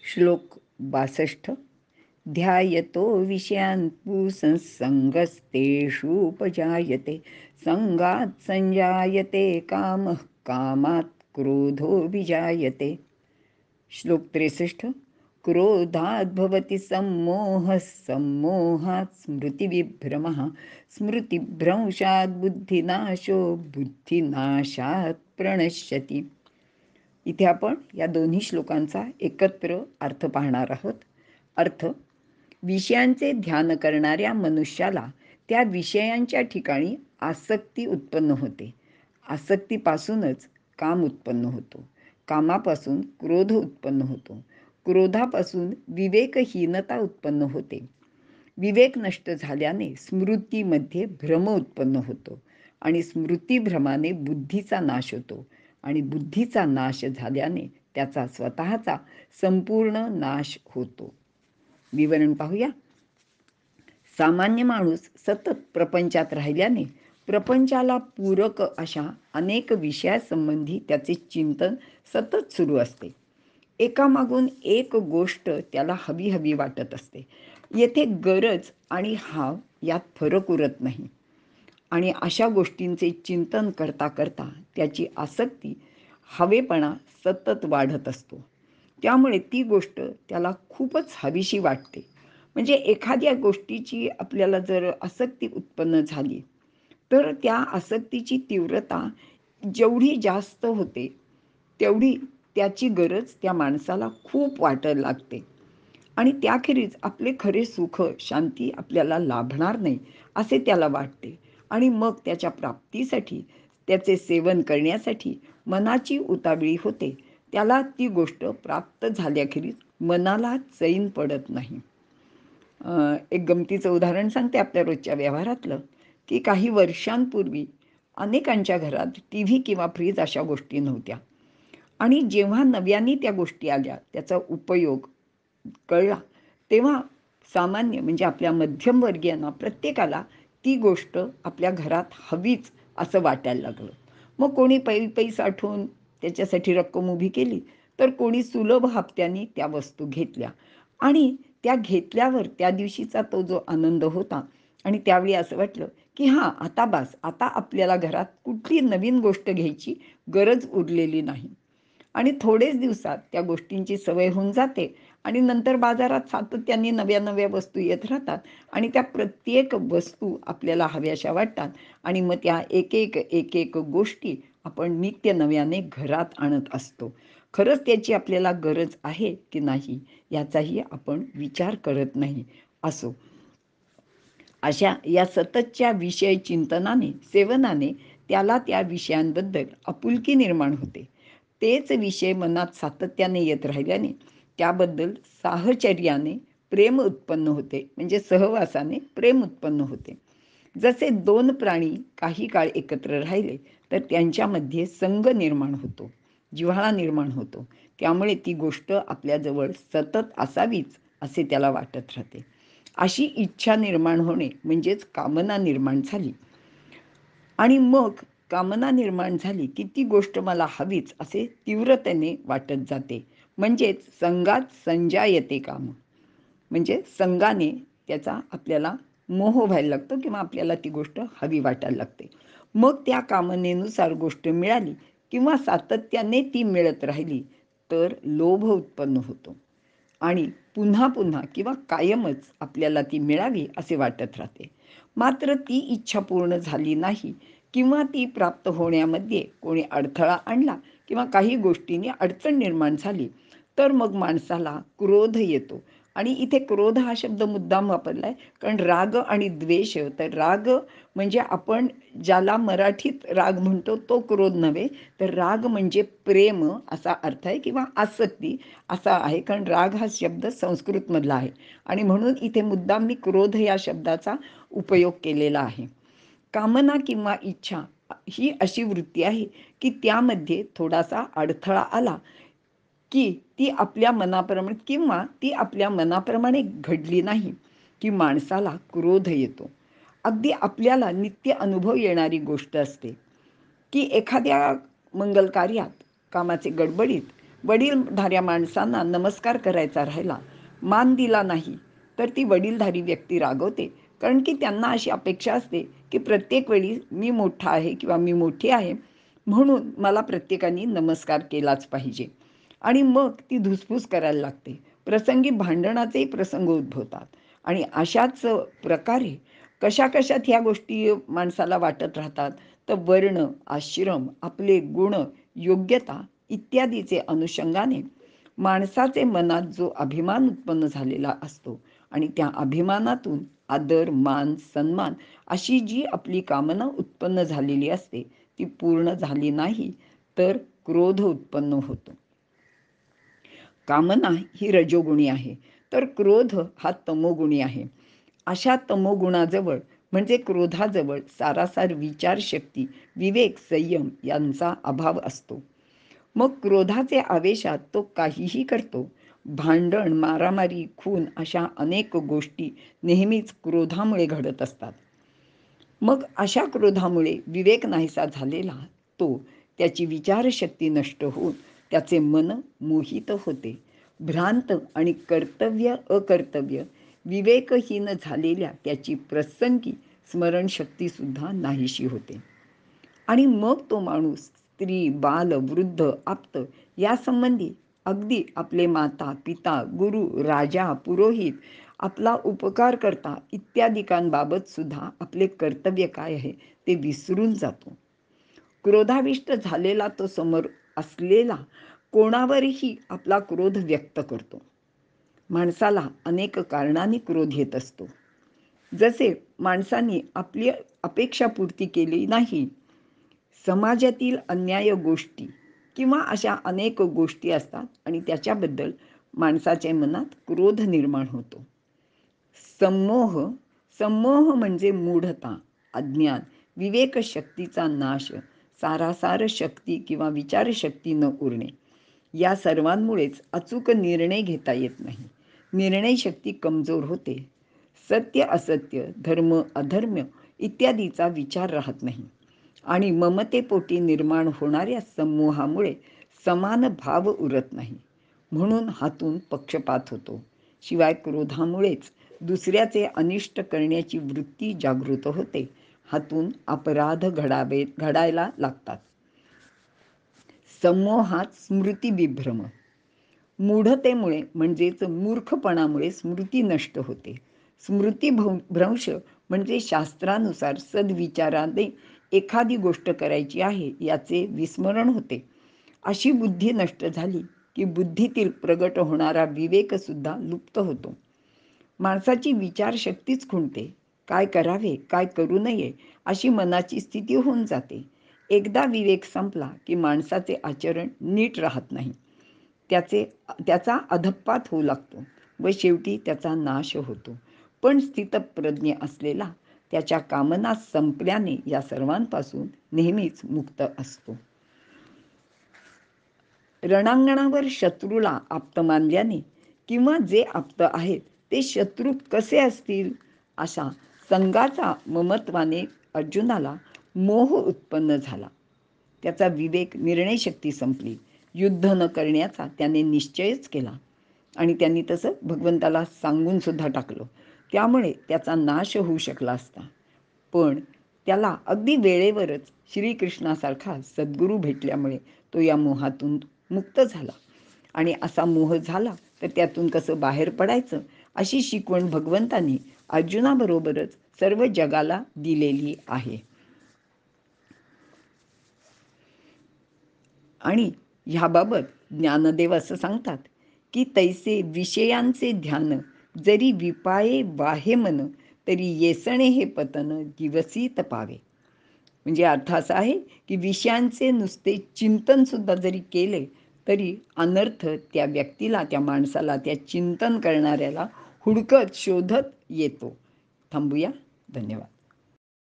श्लोक 62. ध्यायतो विषयान् पुंसंसंगस्तेषूपजायते संगात् संजायते कामः कामात् क्रोधोऽभिजायते. श्लोक 63. क्रोधात् भवति सम्मोहः सम्मोहात् स्मृतिविभ्रमः स्मृतिभ्रंशात् बुद्धिनाशो बुद्धिनाशात् प्रणश्यति. इथे आपण या दोन्ही श्लोकांचा एकत्र अर्थ पाहणार आहोत. अर्थ: विषयांचे ध्यान करणाऱ्या मनुष्याला त्या विषयांच्या ठिकाणी आसक्ती उत्पन्न होते. आसक्तीपासूनच काम उत्पन्न होतो. कामापासून क्रोध उत्पन्न होतो. क्रोधापासून विवेकहीनता उत्पन्न होते. विवेक नष्ट झाल्याने स्मृतीमध्ये भ्रम उत्पन्न होतो आणि स्मृतिभ्रमाने बुद्धीचा नाश होतो आणि बुद्धीचा नाश झाल्याने त्याचा स्वतःचा संपूर्ण नाश होतो. विवरण पाहूया. सामान्य माणूस सतत प्रपंचात राहिल्याने प्रपंचाला पूरक अशा अनेक विषयासंबंधी त्याचे चिंतन सतत सुरू असते. एकामागून एक गोष्ट त्याला हवी हवी वाटत असते. येथे गरज आणि हाव यात फरक उरत नाही आणि अशा गोष्टींचे चिंतन करता करता त्याची आसक्ती, हवेपणा सतत वाढत असतो. त्यामुळे ती गोष्ट त्याला खूपच हवीशी वाटते. म्हणजे एखाद्या गोष्टीची आपल्याला जर आसक्ती उत्पन्न झाली तर त्या आसक्तीची तीव्रता जेवढी जास्त होते तेवढी त्याची गरज त्या माणसाला खूप वाटायला लागते आणि त्याखेरीज आपले खरे सुख शांती आपल्याला लाभणार नाही असे त्याला वाटते आणि मग त्याच्या प्राप्तीसाठी, त्याचे सेवन करण्यासाठी मनाची उतावळी होते. त्याला ती गोष्ट प्राप्त झाल्याखेरीज मनाला चैन पडत नाही. एक गमतीचं उदाहरण सांगते आपल्या रोजच्या व्यवहारातलं, की काही वर्षांपूर्वी अनेकांच्या घरात टी व्ही किंवा फ्रीज अशा गोष्टी नव्हत्या आणि जेव्हा नव्याने त्या गोष्टी आल्या, त्याचा उपयोग कळला, तेव्हा सामान्य म्हणजे आपल्या मध्यमवर्गीयांना प्रत्येकाला ती गोष्ट आपल्या घरात हवीच असं वाटायला लागलं. मग कोणी पै साठवून त्याच्यासाठी रक्कम उभी केली, तर कोणी सुलभ हप्त्याने त्या वस्तू घेतल्या आणि त्या घेतल्यावर त्या दिवशीचा तो जो आनंद होता आणि त्यावेळी असं वाटलं की हां, आता बास, आता आपल्याला घरात कुठली नवीन गोष्ट घ्यायची गरज उरलेली नाही आणि थोडेच दिवसात त्या गोष्टींची सवय होऊन जाते आणि नंतर बाजारात सातत्याने नव्या नव्या वस्तू येत राहतात आणि त्या प्रत्येक वस्तू आपल्याला हव्याशा वाटतात आणि मग त्या एक एक गोष्टी आपण नित्य नव्याने घरात आणत असतो. खरंच त्याची आपल्याला गरज आहे की नाही याचाही आपण विचार करत नाही. असो, अशा या सततच्या विषय चिंतनाने, सेवनाने त्याला त्या विषयांबद्दल आपुलकी निर्माण होते. तेच विषय मनात सातत्याने येत राहिल्याने त्याबद्दल साहचर्याने प्रेम उत्पन्न होते. म्हणजे सहवासाने प्रेम उत्पन्न होते. जसे दोन प्राणी काही काळ एकत्र राहिले तर त्यांच्यामध्ये संग निर्माण होतो, जिव्हाळा निर्माण होतो. त्यामुळे ती गोष्ट आपल्याजवळ सतत असावीच असे त्याला वाटत राहते. अशी इच्छा निर्माण होणे म्हणजेच कामना निर्माण झाली आणि मग कामना निर्माण झाली की ती गोष्ट मला हवीच असे तीव्रतेने वाटत जाते. म्हणजेच संगात संजायते काम. म्हणजे संगाने त्याचा आपल्याला मोह व्हायला लागतो किंवा आपल्याला ती गोष्ट हवी वाटायला लागते. मग त्या कामनेनुसार गोष्ट मिळाली किंवा सातत्याने ती मिळत राहिली तर लोभ उत्पन्न होतो आणि पुन्हा पुन्हा किंवा कायमच आपल्याला ती मिळावी असे वाटत राहते. मात्र ती इच्छा पूर्ण झाली नाही किंवा ती प्राप्त होण्यामध्ये कोणी अडथळा आणला किंवा काही गोष्टींनी अडचण निर्माण झाली तर मग माणसाला क्रोध येतो. आणि इथे क्रोध हा शब्द मुद्दाम वापरला आहे कारण राग आणि द्वेष, तर राग म्हणजे आपण ज्याला मराठीत राग म्हणतो तो क्रोध नव्हे, तर राग म्हणजे प्रेम असा अर्थ आहे किंवा आसक्ती असा आहे. कारण राग हा शब्द संस्कृतमधला आहे आणि म्हणून इथे मुद्दाम मी क्रोध या शब्दाचा उपयोग केलेला आहे. कामना किंवा इच्छा ही अशी वृत्ती आहे की त्यामध्ये थोडासा अडथळा आला की ती आपल्या मनाप्रमाणे किंवा ती आपल्या मनाप्रमाणे घडली नाही की माणसाला क्रोध येतो. अगदी आपल्याला नित्य अनुभव येणारी गोष्ट असते की एखाद्या मंगल कार्यात, कामाचे गडबडीत वडीलधाऱ्या माणसांना नमस्कार करायचा राहिला, मान दिला नाही, तर ती वडीलधारी व्यक्ती रागवते. कारण की त्यांना अशी अपेक्षा असते की प्रत्येक वेळी मी मोठा आहे किंवा मी मोठी आहे, म्हणून मला प्रत्येकाने नमस्कार केलाच पाहिजे. आणि मग ती धुसफूस करायला लागते. प्रसंगी भांडणाचेही प्रसंग उद्भवतात. आणि अशाच प्रकारे कशा-कशात ह्या गोष्टी माणसाला वाटत राहतात. तर वर्ण, आश्रम, आपले गुण, योग्यता इत्यादीचे अनुषंगाने माणसाचे मनात जो अभिमान उत्पन्न झालेला असतो आणि त्या अभिमानातून आदर, मान, सन्मान अशी जी आपली कामना उत्पन्न झालेली असते, ती पूर्ण झाली नाही तर क्रोध उत्पन्न होतो. कामना ही रजोगुणी आहे, तर क्रोध हा तमोगुणी आहे. अशा तमोगुणाजवळ म्हणजे क्रोधाजवळ सारासार विचारशक्ती, विवेक, संयम यांचा अभाव असतो. मग क्रोधाचे आवेशात तो काहीही करतो. भांडण, मारामारी, खून अशा अनेक गोष्टी नेहमीच क्रोधामुळे घडत असतात. मग अशा क्रोधामुळे विवेक नाहीसा झालेला तो, त्याची विचारशक्ती नष्ट होऊन त्याचे मन मोहित होते. भ्रांत आणि कर्तव्य अकर्तव्य विवेकहीन झालेल्या त्याची प्रसंगी स्मरणशक्तीसुद्धा नाहीशी होते. आणि मग तो माणूस स्त्री, बाल, वृद्ध, आप्त यासंबंधी अगदी आपले माता, पिता, गुरु, राजा, पुरोहित, आपला उपकारकर्ता इत्यादिकांबाबत सुद्धा आपले कर्तव्य काय आहे ते विसरून जातो. क्रोधाविष्ट झालेला तो समोर असलेला कोणावरही आपला क्रोध व्यक्त करतो. माणसाला अनेक कारणांनी क्रोध येत असतो. जसे माणसांनी आपली अपेक्षापूर्ती केली नाही, समाजातील अन्याय गोष्टी किंवा अशा अनेक गोष्टी असतात आणि त्याच्याबद्दल माणसाच्या मनात क्रोध निर्माण होतो. संमोह, संमोह म्हणजे मूढता, अज्ञान, विवेकशक्तीचा नाश, सारासार शक्ती किंवा विचारशक्ती न उरणे. या सर्वांमुळेच अचूक निर्णय घेता येत नाही. निर्णय शक्ती कमजोर होते. सत्य असत्य, धर्म अधर्म इत्यादीचा विचार राहत नाही. आणि ममतेपोटी निर्माण होणाऱ्या समूहामुळे समान भाव उरत नाही. म्हणून हातून पक्षपात होतो. शिवाय क्रोधामुळेच दुसऱ्याचे अनिष्ट करण्याची वृत्ती जागृत होते. हातून अपराध घडायला लागतात. समूहात स्मृतीविभ्रम, मूढतेमुळे म्हणजेच मूर्खपणामुळे स्मृती नष्ट होते. स्मृतीभ्रंश म्हणजे शास्त्रानुसार सद्विचाराने एखादी गोष्ट करायची आहे याचे विस्मरण होते. अशी बुद्धी नष्ट झाली की बुद्धीतील प्रगट होणारा विवेकसुद्धा लुप्त होतो. माणसाची विचारशक्तीच खुंटते. काय करावे, काय करू नये अशी मनाची स्थिती होऊन जाते. एकदा विवेक संपला की माणसाचे आचरण नीट राहत नाही. त्याचा अधःपात होऊ लागतो व शेवटी त्याचा नाश होतो. पण स्थितप्रज्ञ असलेला त्याच्या कामना संपल्याने या सर्वांपासून नेहमीच मुक्त असतो. रणांगणावर शत्रूला आप्त मानल्याने किंवा जे आप्त आहेत ते शत्रू कसे असतील अशा संघाचा ममत्वाने अर्जुनाला मोह उत्पन्न झाला. त्याचा विवेक, निर्णयशक्ती संपली. युद्ध न करण्याचा त्याने निश्चयच केला आणि त्यांनी तसं भगवंताला सांगून सुद्धा टाकलं. त्यामुळे त्याचा नाश होऊ शकला असता. पण त्याला अगदी वेळेवरच श्रीकृष्णासारखा सद्गुरू भेटल्यामुळे तो या मोहातून मुक्त झाला. आणि असा मोह झाला तर त्यातून कसं बाहेर पडायचं अशी शिकवण भगवंतांनी अर्जुनाबरोबरच सर्व जगाला दिलेली आहे. आणि ह्याबाबत ज्ञानदेव असं सांगतात की तैसे विषयांचे ध्यान जरी विपाये वाहे मन तरी येसणे हे पतन दिवसी तपावे. म्हणजे अर्थ असा आहे की विषयांचे नुसते चिंतनसुद्धा जरी केले तरी अनर्थ त्या व्यक्तीला, त्या माणसाला, त्या चिंतन करणाऱ्याला हुडकत शोधत येतो. थांबूया. धन्यवाद.